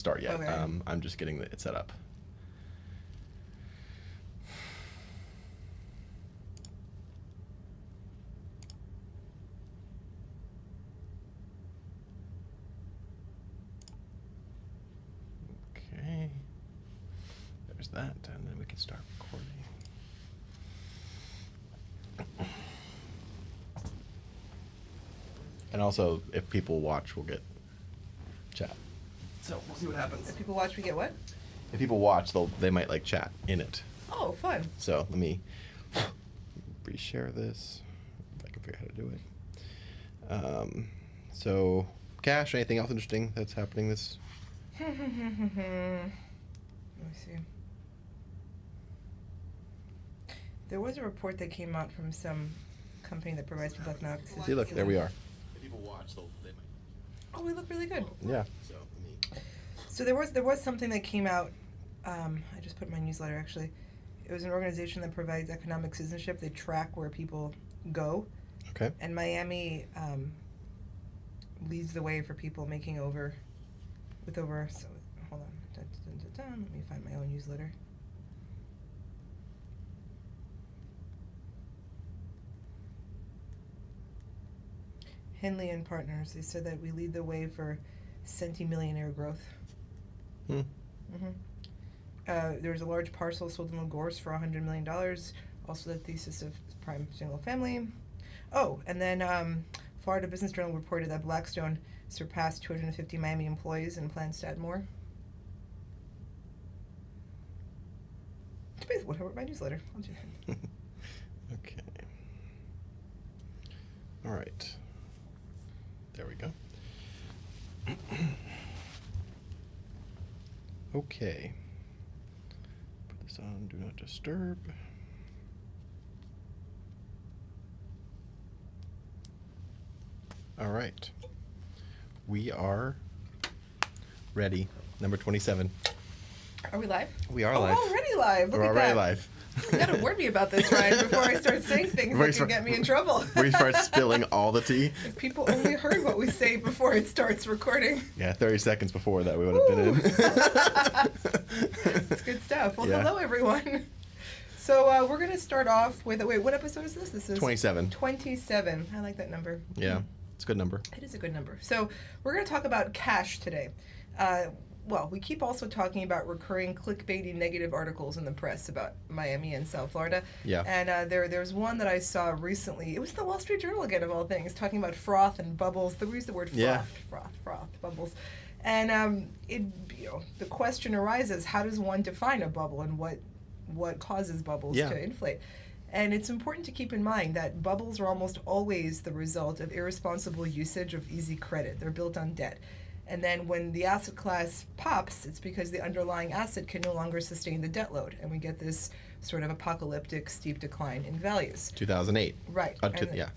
start yet. Okay. I'm just getting it set up. Okay. There's that, and then we can start recording. And also, if people watch, we'll get chat. So we'll see what happens. If people watch, we get what? If people watch, they might like chat in it. Oh, fun. So let me reshare this, if I can figure out how to do it. So, Cash, anything else interesting that's happening this? Let me see. There was a report that came out from some company that provides people economic assistance. See, look, there we are. If people watch, they might. Oh, we look really good. Yeah. So let me. So there was something that came out. I just put in my newsletter actually. It was an organization that provides economic citizenship. They track where people go. Okay. And Miami leads the way for people making over. So hold on. Let me find my own newsletter. Henley and Partners. They said that we lead the way for centimillionaire growth. There's a large parcel sold in LaGorce for $100 million. Also the thesis of prime single family. Oh, and then Florida Business Journal reported that Blackstone surpassed 250 Miami employees and plans to add more. It's basically what I wrote in my newsletter. Okay. All right. There we go. Okay. Put this on Do Not Disturb. All right. We are ready. Number 27. Are we live? We are Oh, live. we're already live. Look We're at already that. live. You gotta warn me about this, Ryan, before I start saying things that can get me in trouble. We start spilling all the tea. If people only heard what we say before it starts recording. Yeah, 30 seconds before that we would have been in. It's good stuff. Well, Yeah. hello, everyone. So we're going to start off with, wait, what episode is this? This is 27. 27. I like that number. Yeah, it's a good number. It is a good number. So we're going to talk about cash today. Well, we keep also talking about recurring clickbaity negative articles in the press about Miami and South Florida. Yeah. And there's one that I saw recently. It was the Wall Street Journal again, of all things, talking about froth and bubbles. We use the word froth, Yeah. froth, bubbles. And the question arises: how does one define a bubble, and what causes bubbles to inflate? And it's important to keep in mind that bubbles are almost always the result of irresponsible usage of easy credit. They're built on debt. And then when the asset class pops, it's because the underlying asset can no longer sustain the debt load. And we get this sort of apocalyptic steep decline in values. 2008. Right. Yeah.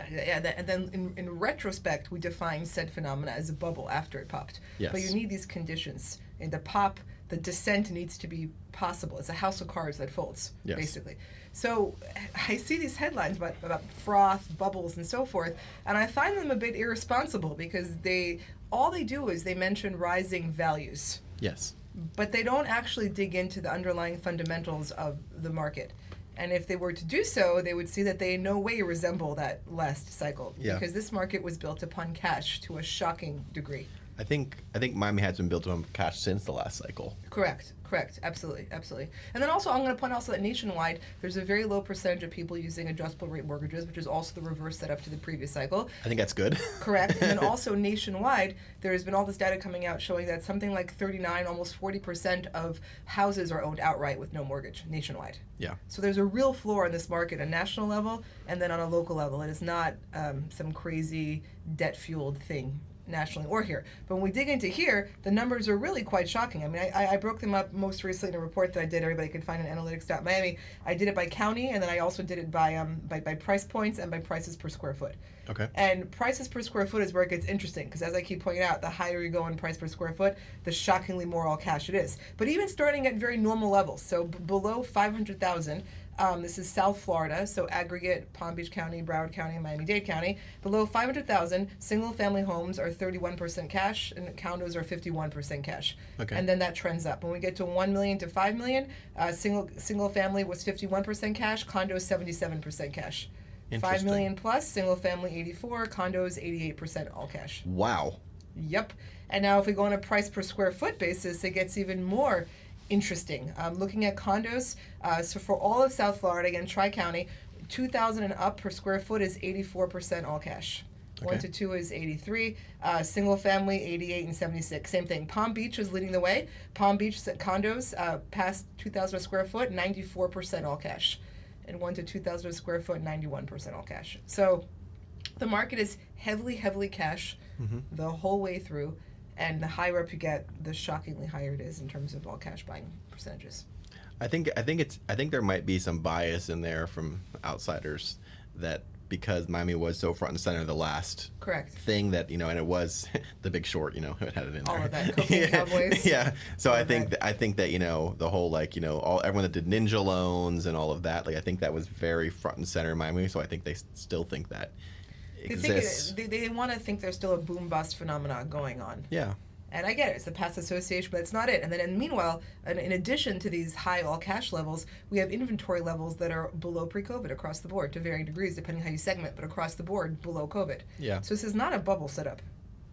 And then in retrospect, we define said phenomena as a bubble after it popped. Yes. But you need these conditions. In the pop, the descent needs to be possible. It's a house of cards that folds, basically. So I see these headlines about froth, bubbles, and so forth, and I find them a bit irresponsible because all they do is they mention rising values. Yes. But they don't actually dig into the underlying fundamentals of the market. And if they were to do so, they would see that they in no way resemble that last cycle. Yeah. Because this market was built upon cash to a shocking degree. I think Miami has been built on cash since the last cycle. Correct. Absolutely. And then also, I'm going to point out that nationwide, there's a very low percentage of people using adjustable rate mortgages, which is also the reverse setup to the previous cycle. I think that's good. Correct. And then also nationwide, there has been all this data coming out showing that something like 39, almost 40% of houses are owned outright with no mortgage nationwide. Yeah. So there's a real floor on this market, a national level, and then on a local level. It is not some crazy debt-fueled thing nationally or here. But when we dig into here, the numbers are really quite shocking. I mean, I broke them up most recently in a report that I did. Everybody can find on analytics.miami. I did it by county, and then I also did it by price points and by prices per square foot. Okay. And prices per square foot is where it gets interesting, because as I keep pointing out, the higher you go in price per square foot, the shockingly more all cash it is. But even starting at very normal levels, so below 500,000, This is South Florida, so aggregate Palm Beach County, Broward County, Miami-Dade County. Below 500,000, single-family homes are 31% cash, and condos are 51% cash. Okay. And then that trends up. When we get to 1 million to 5 million, single family was 51% cash, condos 77% cash. 5 Interesting. million plus, single family 84, condos 88% all cash. Wow. Yep. And now if we go on a price per square foot basis, it gets even more interesting. Looking at condos, so for all of South Florida, again, Tri-County, 2,000 and up per square foot is 84% all cash. Okay. 1 to 2 is 83. Single family, 88 and 76. Same thing. Palm Beach is leading the way. Palm Beach condos past 2,000 a square foot, 94% all cash. And 1 to 2,000 a square foot, 91% all cash. So the market is heavily, heavily cash the whole way through. And the higher up you get, the shockingly higher it is in terms of all cash buying percentages. I think there might be some bias in there from outsiders that because Miami was so front and center the last Correct. thing that and it was The Big Short, it had it in there. All of that, Cocaine Cowboys. Yeah. So All I of think that. I think that the whole everyone that did ninja loans and all of that, I think that was very front and center in Miami. So I think they still think that exists. They want to think there's still a boom bust phenomenon going on. Yeah. And I get it, it's the past association, but it's not it. And then, meanwhile, in addition to these high all cash levels, we have inventory levels that are below pre-COVID across the board, to varying degrees, depending how you segment, but across the board, below COVID. Yeah. So this is not a bubble setup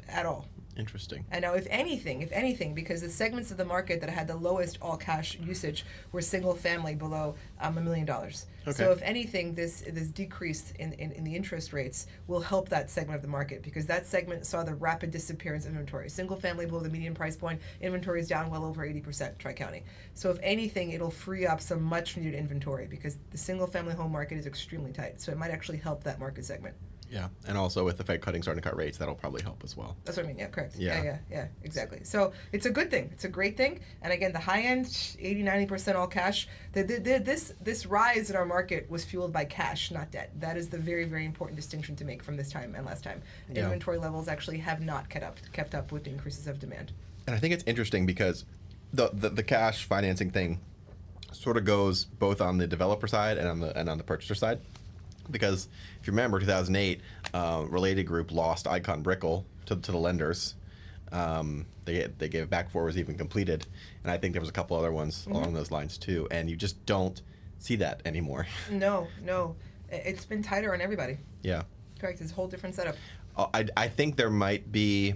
at all. Interesting. And now, if anything, because the segments of the market that had the lowest all cash usage were single family below $1 million. Okay. So if anything, this decrease in the interest rates will help that segment of the market, because that segment saw the rapid disappearance of inventory. Single family below the median price point, inventory is down well over 80%, Tri-County. So if anything, it'll free up some much needed inventory, because the single family home market is extremely tight. So it might actually help that market segment. Yeah, and also with the Fed starting to cut rates, that'll probably help as well. That's what I mean. Yeah, correct. Yeah. Yeah, exactly. So it's a good thing. It's a great thing. And again, the high end, 80-90% all cash. This rise in our market was fueled by cash, not debt. That is the very, very important distinction to make from this time and last time. Yeah. Inventory levels actually have not kept up with increases of demand. And I think it's interesting because the cash financing thing sort of goes both on the developer side and on the purchaser side. Because if you remember, 2008, Related Group lost Icon Brickell to the lenders. They gave it back before it was even completed, and I think there was a couple other ones along those lines too. And you just don't see that anymore. No, it's been tighter on everybody. Yeah, Correct. It's a whole different setup. I think there might be,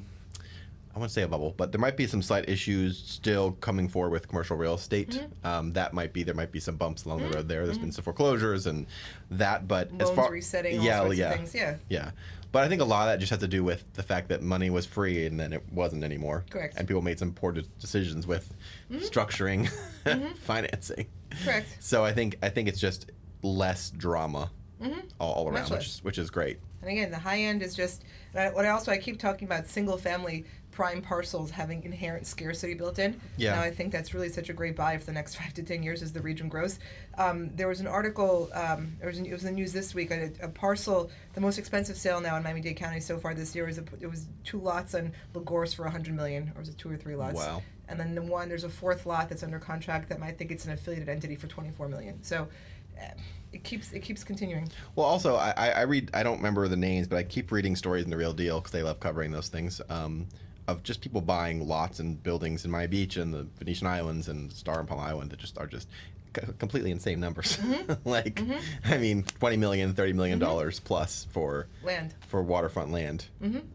I won't say a bubble, but there might be some slight issues still coming forward with commercial real estate. There might be some bumps along the road there. There's been some foreclosures and that, but Loans as far resetting, all sorts of things. Yeah. But I think a lot of that just has to do with the fact that money was free and then it wasn't anymore. Correct. And people made some poor decisions with structuring financing. Correct. So I think it's just less drama all around, Much less. which is great. And again, the high end is just I keep talking about single family prime parcels having inherent scarcity built in. Yeah. Now I think that's really such a great buy for the next 5 to 10 years as the region grows. There was an article, it was in the news this week, a parcel, the most expensive sale now in Miami-Dade County so far this year it was 2 lots on Lagorce for $100 million, or was it 2 or 3 lots? Wow. And then there's a 4th lot that's under contract that I think it's an affiliated entity for $24 million. So it keeps continuing. Well, also, I read, I don't remember the names, but I keep reading stories in The Real Deal because they love covering those things, of just people buying lots and buildings in Miami Beach and the Venetian Islands and Star and Palm Island that are just completely insane numbers. I mean, $20 million, $30 million plus for waterfront land.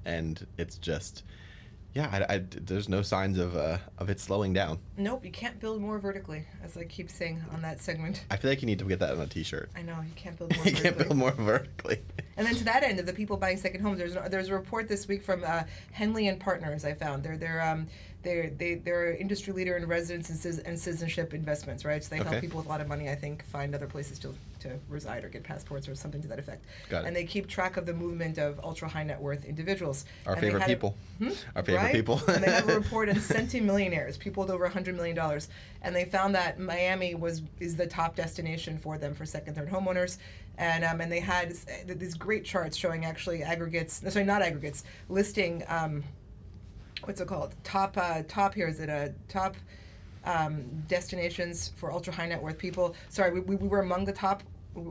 And it's just, there's no signs of it slowing down. Nope, you can't build more vertically, as I keep saying on that segment. I feel like you need to get that on a t-shirt. I know, you can't build more You vertically. can't build more vertically. And then to that end of the people buying second homes, there's a report this week from Henley and Partners. I found they're an industry leader in residence and citizenship investments, right? So they help people with a lot of money, I think, find other places to reside or get passports or something to that effect. Got it. And they keep track of the movement of ultra high net worth individuals. Our favorite people. Our favorite Right? people. And they have a report on centimillionaires, people with over $100 million, and they found that Miami is the top destination for them for second, third homeowners. And they had these great charts showing actually listing, what's it called? Top here, is it a top destinations for ultra high net worth people. Sorry, we were among the top.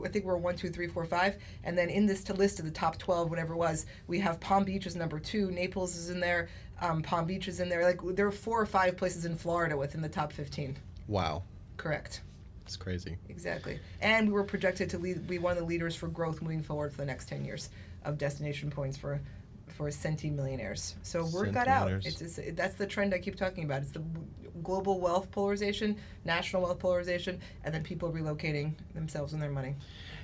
I think we're 1, 2, 3, 4, 5, and then in this list of the top 12, whatever it was, we have Palm Beach is number 2, Naples is in there, Palm Beach is in there. Like there are 4 or 5 places in Florida within the top 15. Wow. Correct. It's crazy. Exactly. And we were projected to be one of the leaders for growth moving forward for the next 10 years of destination points for centimillionaires. So word got out. That's the trend I keep talking about. It's the global wealth polarization, national wealth polarization, and then people relocating themselves and their money.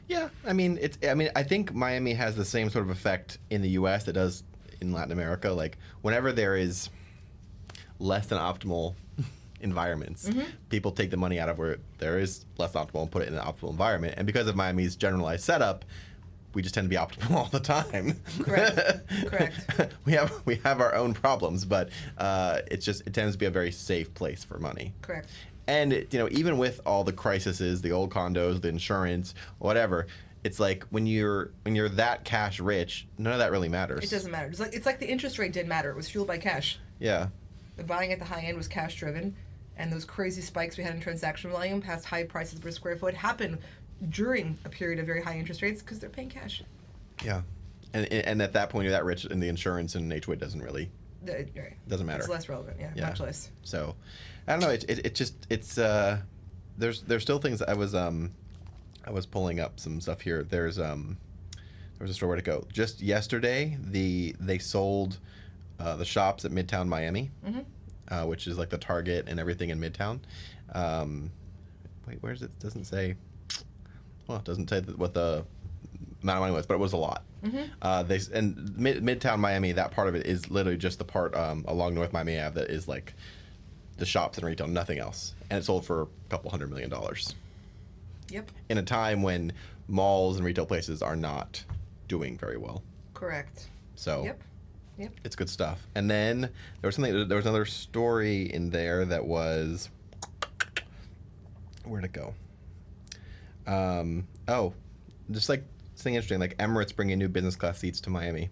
Yeah, I mean, I think Miami has the same sort of effect in the U.S. that does in Latin America. Like whenever there is less than optimal environments, people take the money out of where there is less optimal and put it in an optimal environment. And because of Miami's generalized setup, we just tend to be optimal all the time. Correct. we have our own problems, but it tends to be a very safe place for money. Correct. And even with all the crises, the old condos, the insurance, whatever, it's like when you're that cash rich, none of that really matters. It doesn't matter. It's like the interest rate didn't matter. It was fueled by cash. Yeah. The buying at the high end was cash driven, and those crazy spikes we had in transaction volume past high prices per square foot happened during a period of very high interest rates because they're paying cash. Yeah, and at that point you're that rich, and the insurance and HOA doesn't really doesn't matter. It's less relevant. Yeah, much less. So, I don't know. It's there's still things. I was pulling up some stuff here. There was a store. Where to go? Just yesterday, they sold the shops at Midtown Miami, which is like the Target and everything in Midtown. Wait, where is it? It doesn't say. Well, it doesn't say what the amount of money was, but it was a lot. Midtown Miami, that part of it is literally just the part along North Miami Ave that is like the shops and retail, nothing else, and it sold for a couple $100 million. Yep. In a time when malls and retail places are not doing very well. Correct. So. Yep. It's good stuff. And then there was another story in there that was, where'd it go? Just like something interesting, like Emirates bringing new business class seats to Miami.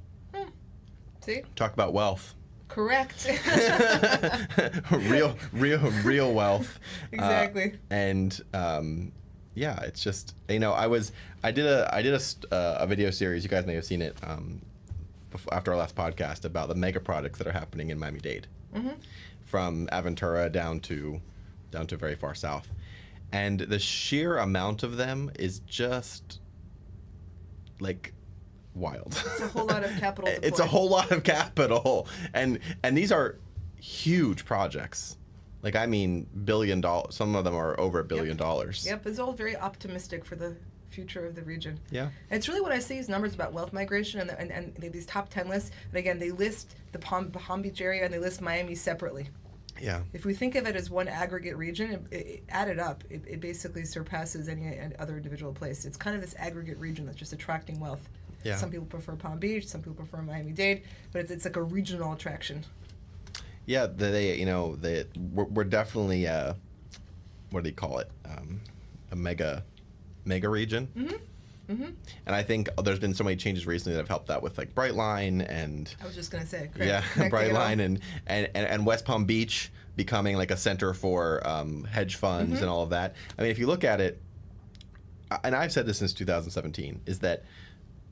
See? Talk about wealth. Correct. real wealth. Exactly. Yeah, it's just I did a video series. You guys may have seen it after our last podcast about the mega projects that are happening in Miami-Dade, from Aventura down to very far south. And the sheer amount of them is just like wild. It's a whole lot of capital deployed. It's a whole lot of capital, and these are huge projects. Like, I mean, $1 billion. Some of them are over $1 billion. Yep, it's all very optimistic for the future of the region. Yeah. And it's really what I see is numbers about wealth migration and these top 10 lists. And again, they list the Palm Beach area and they list Miami separately. Yeah. If we think of it as one aggregate region, it added up, it basically surpasses any other individual place. It's kind of this aggregate region that's just attracting wealth. Yeah. Some people prefer Palm Beach, some people prefer Miami-Dade, but it's like a regional attraction. Yeah, we're definitely what do you call it? A mega region. And I think there's been so many changes recently that have helped that with like Brightline and I was just gonna say, Brightline and West Palm Beach becoming like a center for hedge funds and all of that. I mean, if you look at it, and I've said this since 2017, is that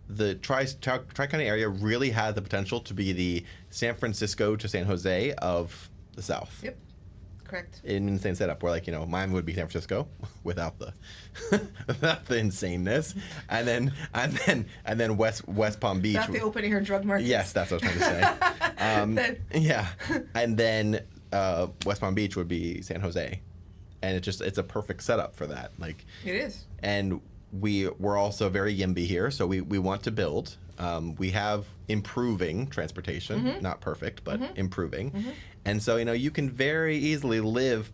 the Tri-County area really had the potential to be the San Francisco to San Jose of the South. Yep. Correct. In the same setup where, like, Miami would be San Francisco without the insaneness, and then West Palm Beach. Not the open air drug market. Yes, that's what I was trying to say. Yeah, and then West Palm Beach would be San Jose, and it's a perfect setup for that. Like, it is. And we're also very YIMBY here, so we want to build. We have improving transportation, not perfect, but improving. And so, you can very easily live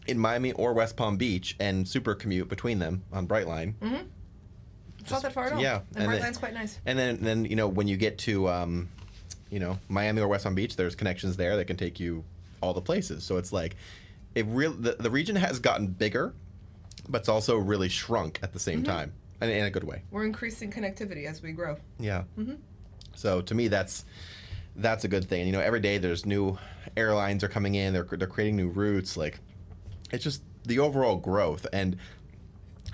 in Miami or West Palm Beach and super commute between them on Brightline. It's not that far at all. Yeah. And Brightline's quite nice. And then when you get to, Miami or West Palm Beach, there's connections there that can take you all the places. So it's like, the region has gotten bigger, but it's also really shrunk at the same time, and in a good way. We're increasing connectivity as we grow. Yeah. So to me, that's a good thing. Every day there's new airlines are coming in. They're creating new routes. Like, it's just the overall growth. And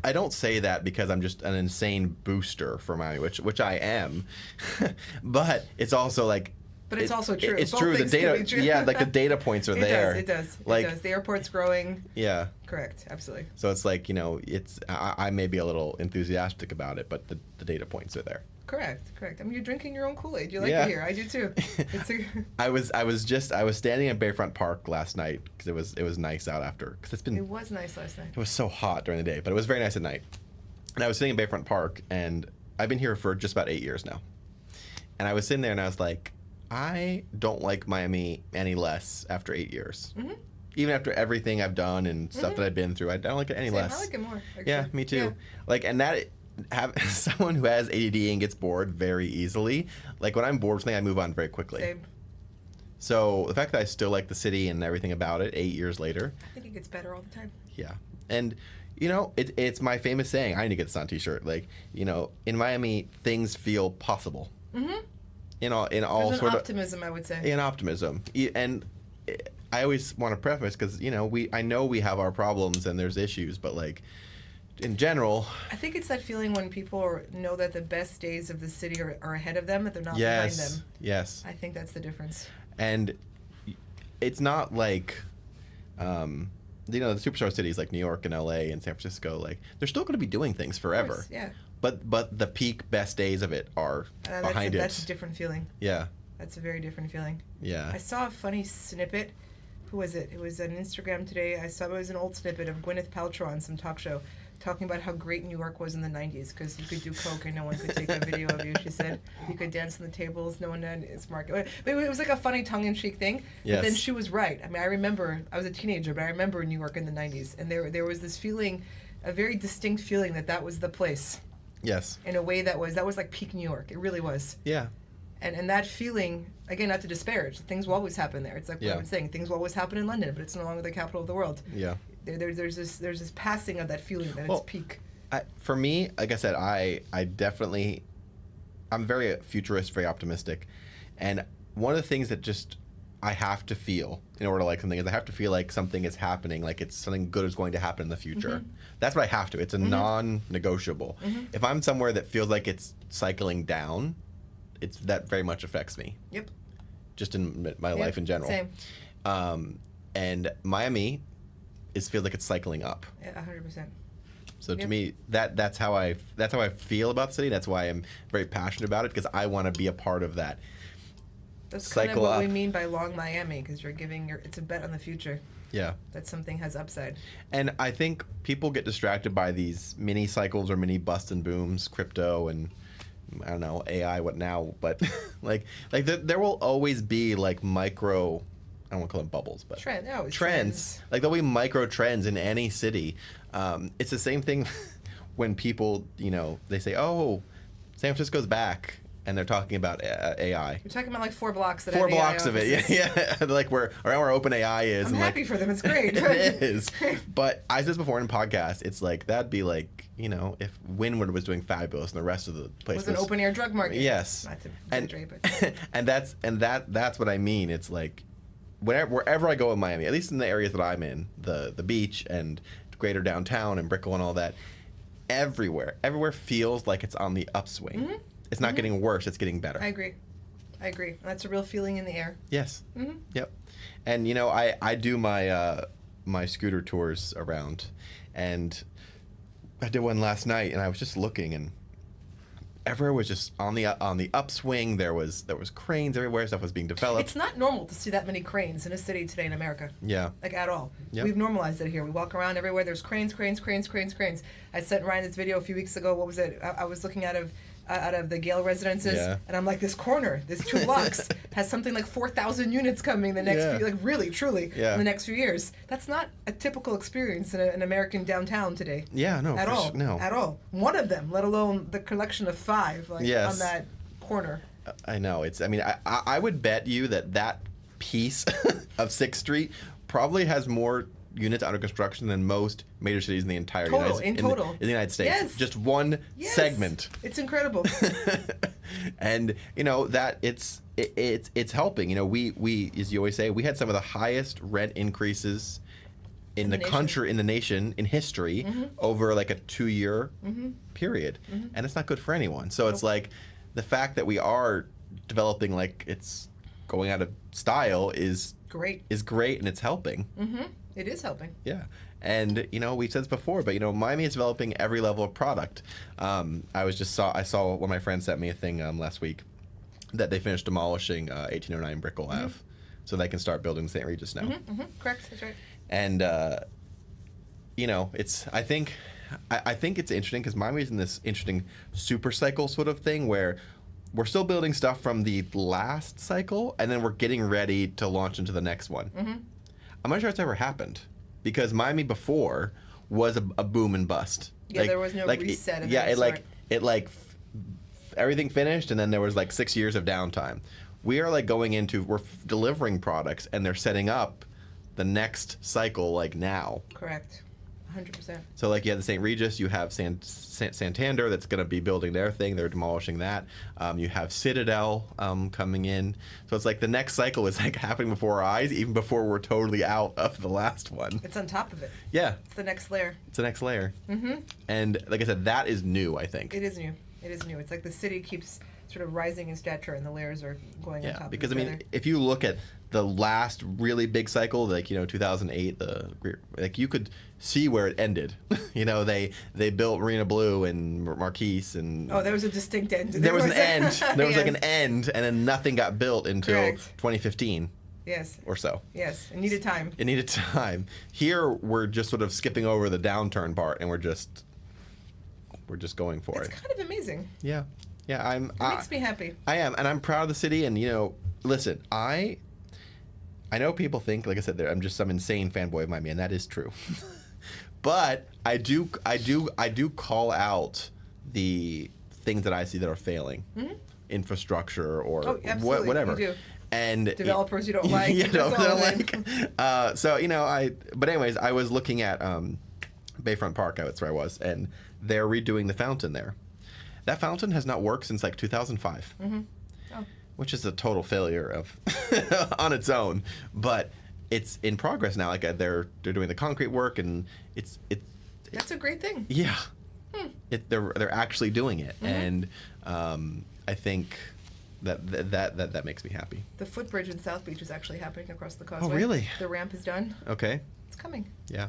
I don't say that because I'm just an insane booster for Miami, which I am, but it's also like. But it's also true. It's Both true. The things can data, be true. yeah, like the data points are there. It does. Like, it does. The airport's growing. Yeah. Correct. Absolutely. So it's like, it's I may be a little enthusiastic about it, but the data points are there. Correct. I mean, you're drinking your own Kool-Aid. You like Yeah. it here. I do too. I was standing in Bayfront Park last night because it was nice out after, because It was nice last night. it was so hot during the day, but it was very nice at night. And I was sitting in Bayfront Park, and I've been here for just about 8 years now. And I was sitting there, and I was like, I don't like Miami any less after 8 years. Mm-hmm. Even after everything I've done and stuff that I've been through, I don't like it any less. I like it more. Actually. Yeah, me too. Yeah. Like, and that someone who has ADD and gets bored very easily. Like when I'm bored with something, I move on very quickly. Same. So the fact that I still like the city and everything about it 8 years later. I think it gets better all the time. Yeah, and it's my famous saying. I need to get this on a T-shirt. Like, in Miami, things feel possible. Mm-hmm. In all There's sort of optimism, I would say. in optimism. And I always want to preface because I know we have our problems and there's issues, but like in general, I think it's that feeling when people know that the best days of the city are ahead of them, that they're not behind them. Yes. I think that's the difference. And it's not like the superstar cities like New York and LA and San Francisco, like they're still going to be doing things forever. Of course, yeah. But the peak best days of it are behind it. That's a different feeling. Yeah. That's a very different feeling. Yeah. I saw a funny snippet. Who was it? It was on Instagram today. I saw it was an old snippet of Gwyneth Paltrow on some talk show talking about how great New York was in the 90s because you could do coke and no one could take a video of you, she said. You could dance on the tables, no one had smart. But it was like a funny tongue-in-cheek thing. Yes. But then she was right. I mean, I remember, I was a teenager, but I remember New York in the 90s. And there was this feeling, a very distinct feeling that was the place. Yes. In a way that was like peak New York. It really was. Yeah. And that feeling, again, not to disparage, things will always happen there. It's like what Yeah. I'm saying, things will always happen in London, but it's no longer the capital of the world. Yeah. There's this passing of that feeling that Well, it's peak. For me, like I said, I definitely, I'm very futurist, very optimistic, and one of the things that just I have to feel in order to like something is I have to feel like something is happening, like it's something good is going to happen in the future. Mm-hmm. That's what I have to. It's a non-negotiable. Mm-hmm. If I'm somewhere that feels like it's cycling down, that very much affects me. Yep. Just in my life in general. Same. And Miami feels like it's cycling up. Yeah, 100%. So to Yep. me, that's how I feel about the city. That's why I'm very passionate about it because I want to be a part of that. That's kind of Cycle what we up. mean by long Miami, because you're giving it's a bet on the future Yeah. that something has upside. And I think people get distracted by these mini cycles or mini bust and booms, crypto and I don't know, AI, what now, but like there will always be like micro, I don't want to call them bubbles, but trends. Like there'll be micro trends in any city. It's the same thing when people, they say, "Oh, San Francisco's back," and they're talking about AI. You're talking about like 4 blocks that Four have AI blocks of it, offices. yeah. Like where OpenAI is. I'm and happy for them. It's great. it is. But I said this before in a podcast, it's like that'd be like, if Wynwood was doing fabulous and the rest of the place was an open air drug market. Yes. Not to And exaggerate, but that's what I mean. It's like wherever I go in Miami, at least in the areas that I'm in, the beach and greater downtown and Brickell and all that, everywhere feels like it's on the upswing. Mm-hmm. It's not getting worse, it's getting better. I agree. That's a real feeling in the air. Yes. Mm-hmm. Yep. And I do my scooter tours around, and I did one last night, and I was just looking, and everywhere was just on the upswing. There was cranes everywhere. Stuff was being developed. It's not normal to see that many cranes in a city today in America. Yeah. Like at all. Yep. We've normalized it here. We walk around everywhere. There's cranes. I sent Ryan this video a few weeks ago. What was it? I was looking out of the Gale residences, Yeah. and I'm like, this corner, this 2 blocks, has something like 4,000 units coming the next Yeah. few, like really, truly, Yeah. in the next few years. That's not a typical experience in an American downtown today. Yeah. No. At all. No. At all. One of them, let alone the collection of 5, like Yes. on that corner. I know. I would bet you that piece of 6th Street probably has more units under construction than most major cities in the entire Total, in the United States. Yes. Just one Yes. segment. It's incredible. And that it's helping. We as you always say, we had some of the highest rent increases in the country, in the nation, in history, over like a 2-year period, and it's not good for anyone. So it's like the fact that we are developing like it's going out of style is great, and it's helping. It is helping. Yeah. And we said this before, but Miami is developing every level of product. I saw one of my friends sent me a thing last week that they finished demolishing 1809 Brickell Ave, so they can start building St. Regis now. Correct, that's right. And it's I think it's interesting because Miami's in this interesting super cycle sort of thing where we're still building stuff from the last cycle, and then we're getting ready to launch into the next one. I'm not sure it's ever happened, because Miami before was a boom and bust. Yeah, there was no reset of everything finished, and then there was like 6 years of downtime. We are like we're delivering products, and they're setting up the next cycle like now. Correct. 100%. So like you have the St. Regis, you have Santander that's going to be building their thing. They're demolishing that. You have Citadel coming in. So it's like the next cycle is like happening before our eyes, even before we're totally out of the last one. It's on top of it. Yeah. It's the next layer. It's the next layer. And like I said, that is new, I think. It is new. It is new. It's like the city keeps sort of rising in stature, and the layers are going on top of each other. Because if you look at the last really big cycle, like 2008, you could see where it ended. They built Marina Blue and Marquise, and there was a distinct end. There was an end. There was like an end, and then nothing got built until 2015. Yes. Or so. Yes, it needed time. It needed time. Here we're just sort of skipping over the downturn part, and we're just going for it. It's kind of amazing. Yeah. Yeah, It makes me happy. I am, and I'm proud of the city. And listen, I know people think, like I said, I'm just some insane fanboy of Miami, and that is true. But I do call out the things that I see that are failing, infrastructure or whatever. You do. And developers you don't like. But anyways, I was looking at Bayfront Park. That's where I was, and they're redoing the fountain there. That fountain has not worked since like 2005, which is a total failure of on its own. But it's in progress now. Like they're doing the concrete work, and that's a great thing. Yeah, they're actually doing it, and I think that makes me happy. The footbridge in South Beach is actually happening across the causeway. Oh, really? The ramp is done. Okay. It's coming. Yeah.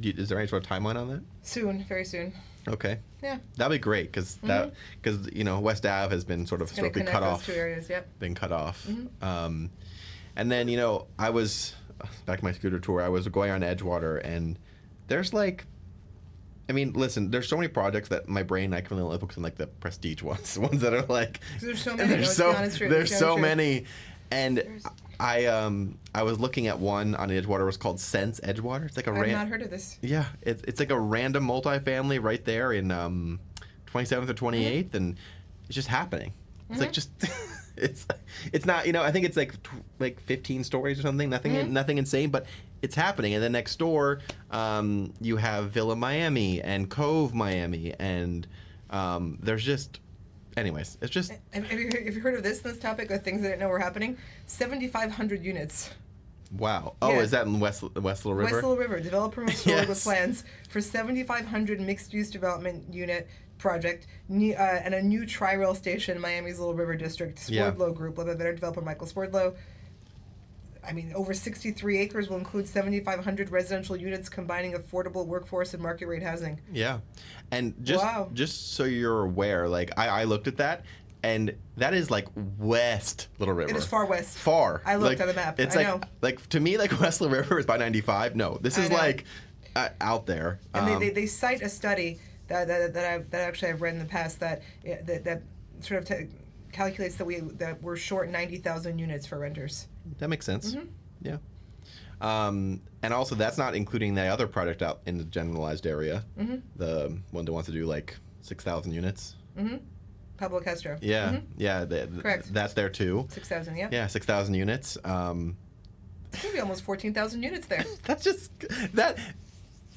Is there any sort of timeline on that? Soon, very soon. Okay. Yeah. That'd be great because West Ave has been sort of cut off. Those two areas, yep. Been cut off. And then I was back to my scooter tour. I was going on Edgewater, and there's there's so many projects that my brain I can only focus on like the prestige ones, the ones that are like. There's so many. There's so many, and I was looking at one on Edgewater. It was called Sense Edgewater. It's like a I've not heard of this. Yeah, it's like a random multifamily right there in 27th or 28th, and it's just happening. It's like just it's not I think it's like 15 stories or something. Nothing insane, but it's happening. And then next door, you have Villa Miami and Cove Miami, and there's just. Anyways, it's just. Have you heard of this topic of things I didn't know were happening? 7,500 units. Wow. Oh, is that in West Little River? West Little River. Developer moves forward with plans for 7,500 mixed-use development unit project and a new tri-rail station in Miami's Little River District. Swordlow Group, led by veteran developer Michael Swordlow. Over 63 acres will include 7,500 residential units combining affordable workforce and market rate housing. Yeah. And just so you're aware, like I looked at that, and that is like West Little River. It is far west. Far. I looked at the map. It's to me, like West Little River is by 95. No, this is like out there. And they cite a study that I've read in the past that sort of calculates that we're short 90,000 units for renters. That makes sense. Yeah. And also, that's not including the other project out in the generalized area. The one that wants to do like 6,000 units. Pablo Castro. Yeah. Yeah. Correct. That's there too. 6,000. Yeah. Yeah. 6,000 units. It's gonna be almost 14,000 units there. That's just that.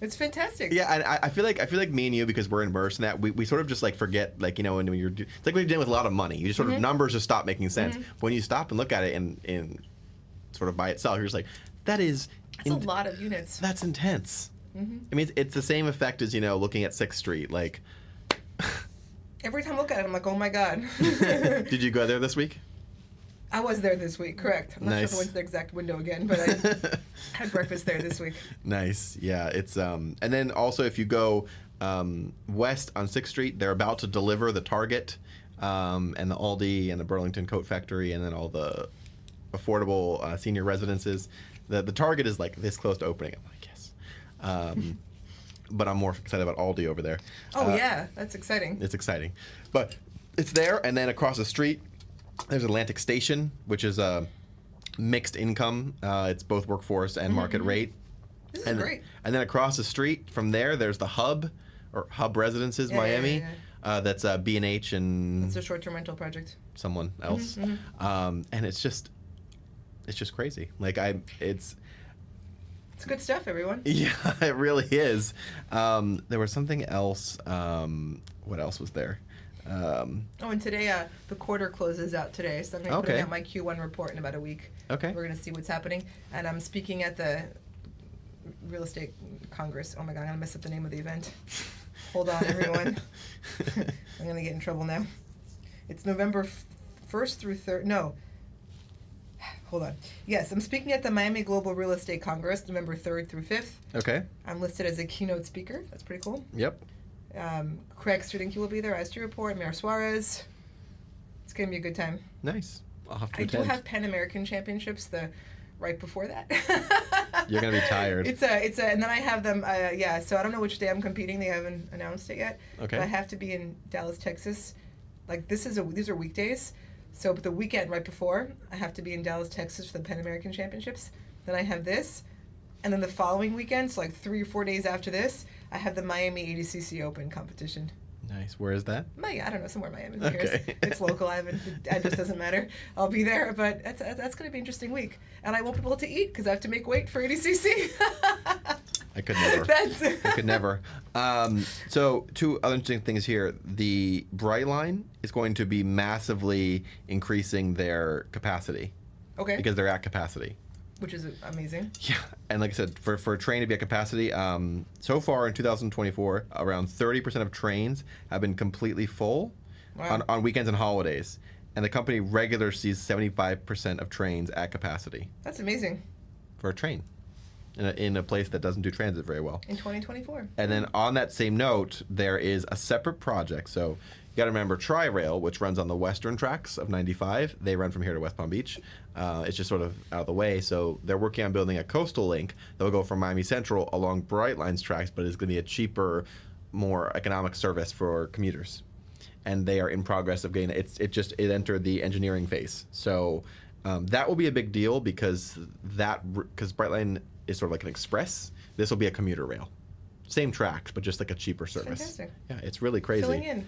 It's fantastic. Yeah, and I feel like me and you, because we're immersed in that, we sort of just like forget, like, when it's like when you're dealing with a lot of money, you just sort of numbers just stop making sense. When you stop and look at it in sort of by itself, you're just like, That is... That's a lot of units. That's intense. Mm-hmm. I mean, it's the same effect as, looking at 6th Street. Like... Every time I look at it, I'm like, oh my God. Did you go there this week? I was there this week, correct. I'm not sure if I went to the exact window again, but I had breakfast there this week. Nice. Yeah, it's... And then also if you go west on 6th Street, they're about to deliver the Target and the Aldi and the Burlington Coat Factory and then all the affordable senior residences. The Target is like this close to opening. I'm like, yes. But I'm more excited about Aldi over there. Oh, yeah. That's exciting. It's exciting. But it's there, and then across the street, there's Atlantic Station, which is a mixed income. It's both workforce and market rate. This is great. And then across the street from there's the Hub, or Hub Residences, Miami. That's B&H and... It's a short-term rental project. Someone else. And it's just crazy. Like, it's good stuff, everyone. Yeah, it really is. There was something else. What else was there? And today the quarter closes out today, so I'm going to put out my Q1 report in about a week. Okay. We're going to see what's happening. And I'm speaking at the Real Estate Congress. Oh my God, I'm going to mess up the name of the event. Hold on, everyone. I'm going to get in trouble now. It's November 1st through 3rd. No. Hold on. Yes, I'm speaking at the Miami Global Real Estate Congress, November 3rd through 5th. Okay. I'm listed as a keynote speaker. That's pretty cool. Yep. Craig Stradinky will be there, ISG Report, Mayor Suarez. It's going to be a good time. Nice. I'll have to I attend. do have Pan American Championships right before that. You're going to be tired. And then I have them, so I don't know which day I'm competing. They haven't announced it yet. Okay. But I have to be in Dallas, Texas. Like, these are weekdays. So the weekend right before, I have to be in Dallas, Texas for the Pan American Championships. Then I have this. And then the following weekend, so like 3 or 4 days after this, I have the Miami ADCC Open competition. Nice. Where is that? I don't know, somewhere in Miami. Who cares? Okay. It's local. It just doesn't matter. I'll be there, but that's going to be an interesting week. And I won't be able to eat because I have to make weight for ADCC. I could never. I could never. So 2 other interesting things here. The Brightline is going to be massively increasing their capacity. Okay. Because they're at capacity. Which is amazing. Yeah, and like I said, for a train to be at capacity, so far in 2024, around 30% of trains have been completely full on weekends and holidays. And the company regularly sees 75% of trains at capacity. That's amazing. For a train. In a place that doesn't do transit very well. In 2024. And then on that same note, there is a separate project. So you got to remember Tri-Rail, which runs on the western tracks of 95. They run from here to West Palm Beach. It's just sort of out of the way. So they're working on building a coastal link that will go from Miami Central along Brightline's tracks, but it's going to be a cheaper, more economic service for commuters. And they are in progress of getting it. It entered the engineering phase. So that will be a big deal because Brightline is sort of like an express. This will be a commuter rail. Same tracks, but just like a cheaper service. Fantastic. Yeah, it's really crazy. Filling in.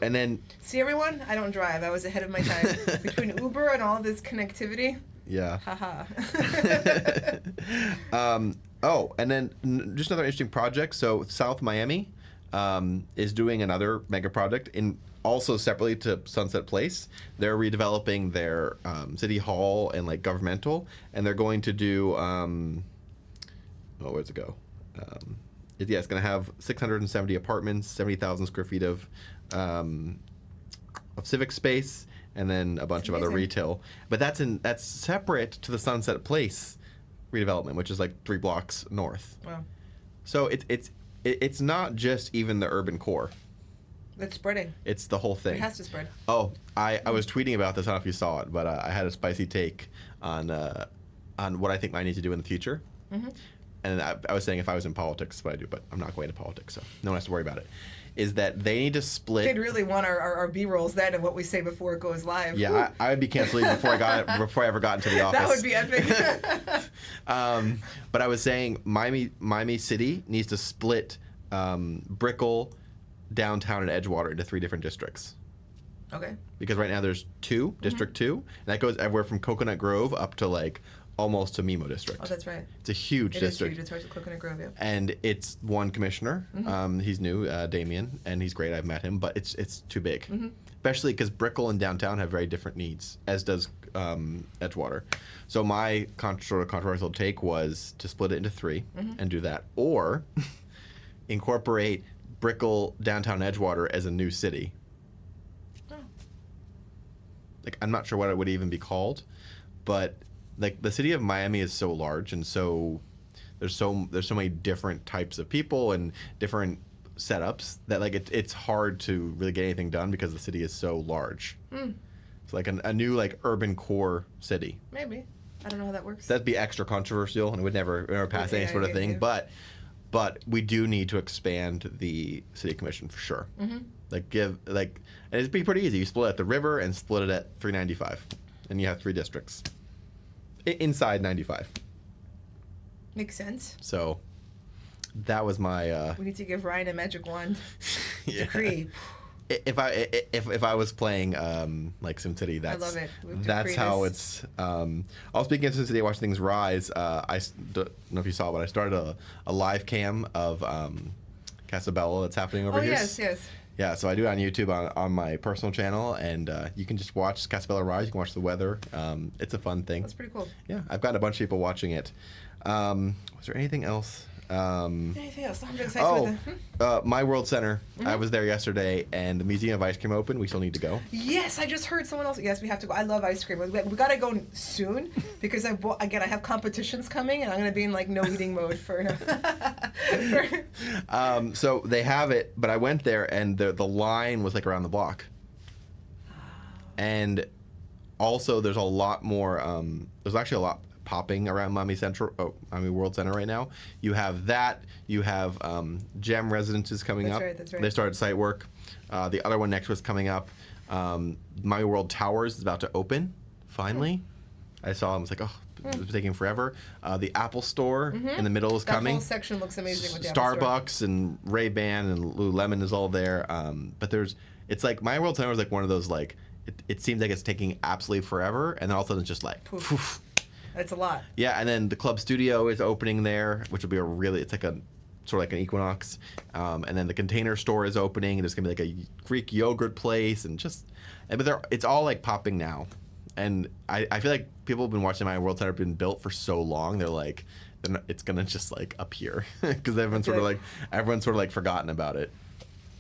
And then... See, everyone? I don't drive. I was ahead of my time. Between Uber and all this connectivity. Yeah. Haha. And then just another interesting project. So South Miami is doing another mega project also separately to Sunset Place. They're redeveloping their city hall and like governmental, and they're going to do where's it go? It's going to have 670 apartments, 70,000 square feet of civic space, and then a bunch of other retail. But that's separate to the Sunset Place redevelopment, which is like 3 blocks north. Wow. So it's not just even the urban core. It's spreading. It's the whole thing. It has to spread. Oh, I was tweeting about this. I don't know if you saw it, but I had a spicy take on what I think I need to do in the future. Mm-hmm. And I was saying if I was in politics, what I do, but I'm not going to politics, so no one has to worry about it. Is that they need to split. They'd really want our B-rolls then and what we say before it goes live. Yeah, I would be canceling before I ever got into the office. That would be epic. But I was saying Miami City needs to split Brickell, downtown, and Edgewater into 3 different districts. Okay. Because right now there's 2, District 2, and that goes everywhere from Coconut Grove up to like almost to Mimo district. Oh, that's right. It's a huge It is district. huge. It starts at Coconut Grove, yeah. And it's one commissioner. He's new, Damien, and he's great. I've met him, but it's too big, especially because Brickell and downtown have very different needs, as does Edgewater. So my sort of controversial take was to split it into 3 and do that, or incorporate Brickell, downtown, Edgewater as a new city. Oh. Like, I'm not sure what it would even be called, but like the city of Miami is so large, and so there's so many different types of people and different setups that like it's hard to really get anything done because the city is so large. It's like a new like urban core city. Maybe. I don't know how that works. That'd be extra controversial and it would never pass any sort of thing. But we do need to expand the city commission for sure. Like and it'd be pretty easy. You split it at the river and split it at 395, and you have 3 districts inside 95. Makes sense. So that was my. We need to give Ryan a magic wand. Yeah. Decree. If I was playing like SimCity, I love it. That's how it's. Also, speaking of SimCity, watching things rise. I don't know if you saw, but I started a live cam of Casabella that's happening over here. Oh yes. Yeah, so I do it on YouTube on my personal channel, and you can just watch Casabella rise. You can watch the weather. It's a fun thing. That's pretty cool. Yeah, I've got a bunch of people watching it. Was there anything else? Anything else? I'm excited with My World Center. I was there yesterday, and the Museum of Ice Cream opened. We still need to go. Yes, I just heard someone else. Yes, we have to go. I love ice cream. We got to go soon because I have competitions coming, and I'm going to be in like no eating mode for. So they have it, but I went there, and the line was like around the block. And also, there's a lot more. There's actually a lot popping around Miami World Center right now. You have that. You have Gem Residences coming up. That's right. They started site work. The other one next was coming up. Miami World Towers is about to open, finally. I saw them. I was like, oh, it's taking forever. The Apple Store in the middle is coming. That whole section looks amazing with the Apple Store. Starbucks and Ray-Ban and Lululemon is all there. But it's like, Miami World Center is like one of those, like, it seems like it's taking absolutely forever, and then all of a sudden it's just like, poof. That's a lot. Yeah, and then the Club Studio is opening there, which will be it's like a sort of like an Equinox. And then the Container Store is opening, and there's gonna be like a Greek yogurt place, but it's all like popping now. And I feel like people have been watching my World Center been built for so long. They're like, it's gonna just like appear because everyone's sort of like forgotten about it.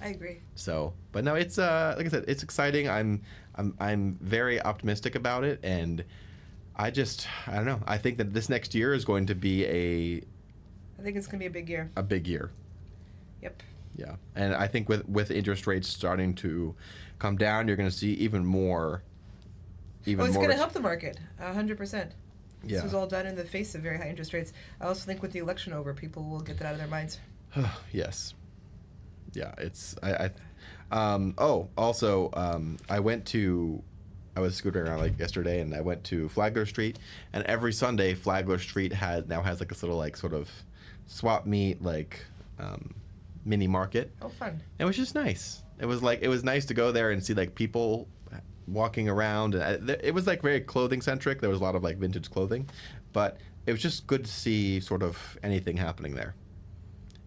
I agree. So, but no, it's like I said, it's exciting. I'm very optimistic about it, and I don't know. I think that this next year is going to be I think it's going to be a big year. A big year. Yep. Yeah. And I think with interest rates starting to come down, you're going to see even more. It's going to help the market, 100%. Yeah. This was all done in the face of very high interest rates. I also think with the election over, people will get that out of their minds. Yes. Yeah. I was scootering around like yesterday, and I went to Flagler Street, and every Sunday Flagler Street now has like this little like sort of swap meet like mini market. Oh, fun! It was just nice. It was nice to go there and see like people walking around, and it was like very clothing centric. There was a lot of like vintage clothing, but it was just good to see sort of anything happening there.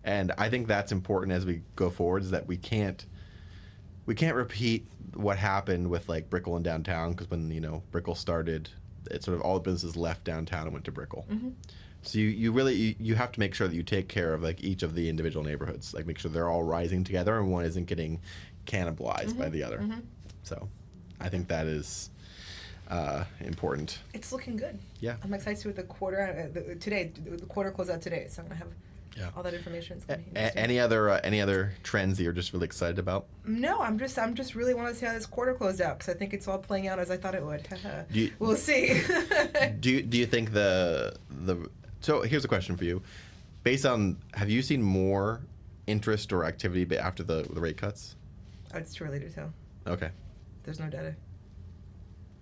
And I think that's important as we go forward, is that we can't repeat what happened with like Brickell and downtown, because when Brickell started, it sort of all the businesses left downtown and went to Brickell. So you really have to make sure that you take care of like each of the individual neighborhoods, like make sure they're all rising together and one isn't getting cannibalized by the other. So I think that is important. It's looking good. Yeah. I'm excited to see what the quarter today. The quarter closed out today, so I'm gonna have all that information. It's gonna be interesting. Any other trends that you're just really excited about? No, I'm just really want to see how this quarter closed out, because I think it's all playing out as I thought it would. We'll see. do you think so here's a question for you. Have you seen more interest or activity after the rate cuts? Oh, it's too early to tell. Okay. There's no data.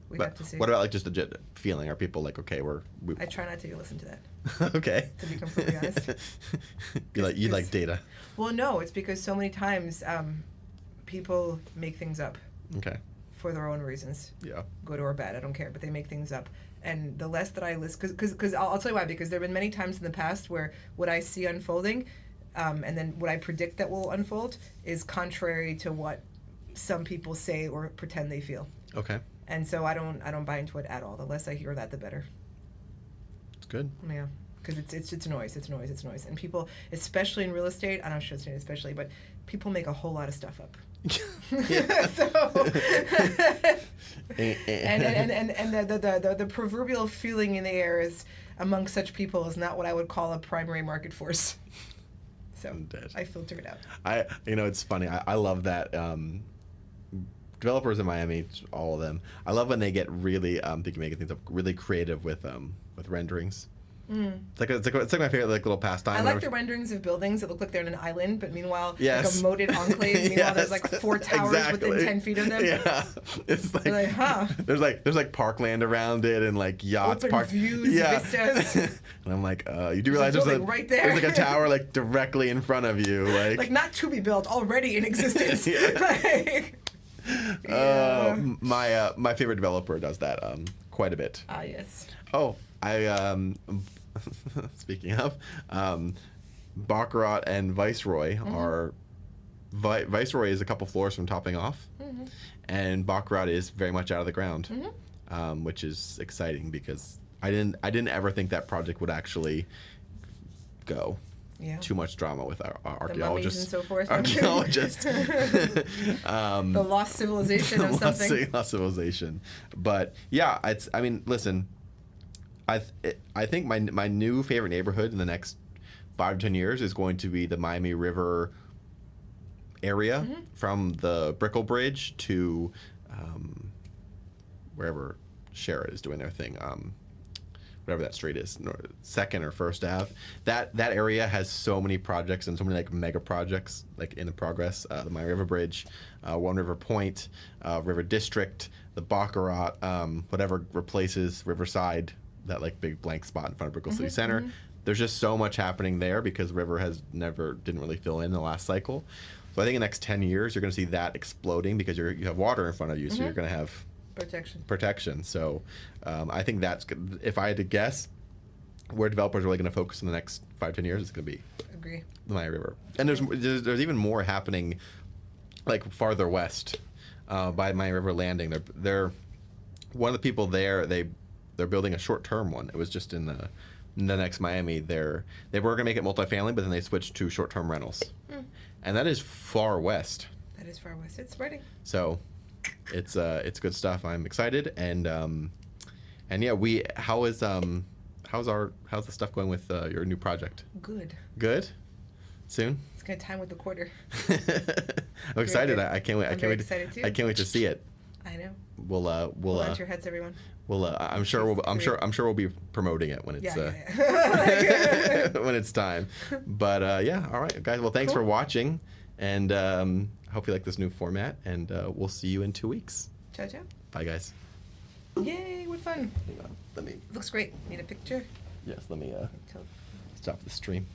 We have to see. What about like just a feeling? Are people like, okay, I try not to listen to that. Okay. To be completely honest. you like data. Well, no, it's because so many times people make things up. Okay. For their own reasons. Yeah. Good or bad, I don't care, but they make things up. And the less that I listen, because I'll tell you why, because there have been many times in the past where what I see unfolding, and then what I predict that will unfold is contrary to what some people say or pretend they feel. Okay. And so I don't buy into it at all. The less I hear that, the better. It's good. Yeah, because it's noise, and people, especially in real estate, I don't know, especially, but people make a whole lot of stuff up. So, and the proverbial feeling in the air is among such people is not what I would call a primary market force. So I filter it out. It's funny. I love that. Developers in Miami, all of them. I love when they get really thinking, making things up, really creative with renderings. It's like my favorite little pastime. I like the renderings of buildings that look like they're in an island, but meanwhile, yes. like a moated enclave. Meanwhile, there's like 4 towers within 10 feet of them. Yeah, it's like, huh? There's like parkland around it and like yachts, open views, vistas. And I'm like, you do realize there's right there. There's like a tower like directly in front of you, like not to be built, already in existence. My favorite developer does that quite a bit. Ah, yes. Oh, speaking of, Baccarat and Viceroy are. Viceroy is a couple floors from topping off, and Baccarat is very much out of the ground, which is exciting because I didn't ever think that project would actually go. Yeah. Too much drama with our archaeologists and so forth. Archaeologists. The lost civilization of something. Lost civilization, but yeah, listen. I think my new favorite neighborhood in the next 5 to 10 years is going to be the Miami River area, from the Brickell Bridge to wherever Sherrod is doing their thing, whatever that street is, Second or First Ave. That area has so many projects and so many like mega projects like in the progress. The Miami River Bridge, One River Point, River District, the Baccarat, whatever replaces Riverside, that like big blank spot in front of Brickell City Center. There's just so much happening there because River didn't really fill in the last cycle. So I think in the next 10 years, you're going to see that exploding because you have water in front of you, so you're going to have protection. So I think that's good. If I had to guess where developers are really going to focus in the next 5-10 years, it's going to be the Miami River. And there's even more happening like farther west by Miami River Landing. They're one of the people there. They're building a short-term one. It was just in the next Miami. They were going to make it multifamily, but then they switched to short-term rentals. And that is far west. That is far west. It's spreading. So it's good stuff. I'm excited. And yeah, how's the stuff going with your new project? Good? Soon? It's gonna time with the quarter. I'm excited. I can't wait. I'm very excited too. I can't wait to see it. I know. We'll launch your heads, everyone. I'm sure we'll be promoting it when it's when it's time. But yeah, all right, guys. Well, thanks for watching, and hope you like this new format. And we'll see you in 2 weeks. Ciao, ciao. Bye, guys. Yay! What fun. Hang on, let me. Looks great. Need a picture? Yes. Let me stop the stream.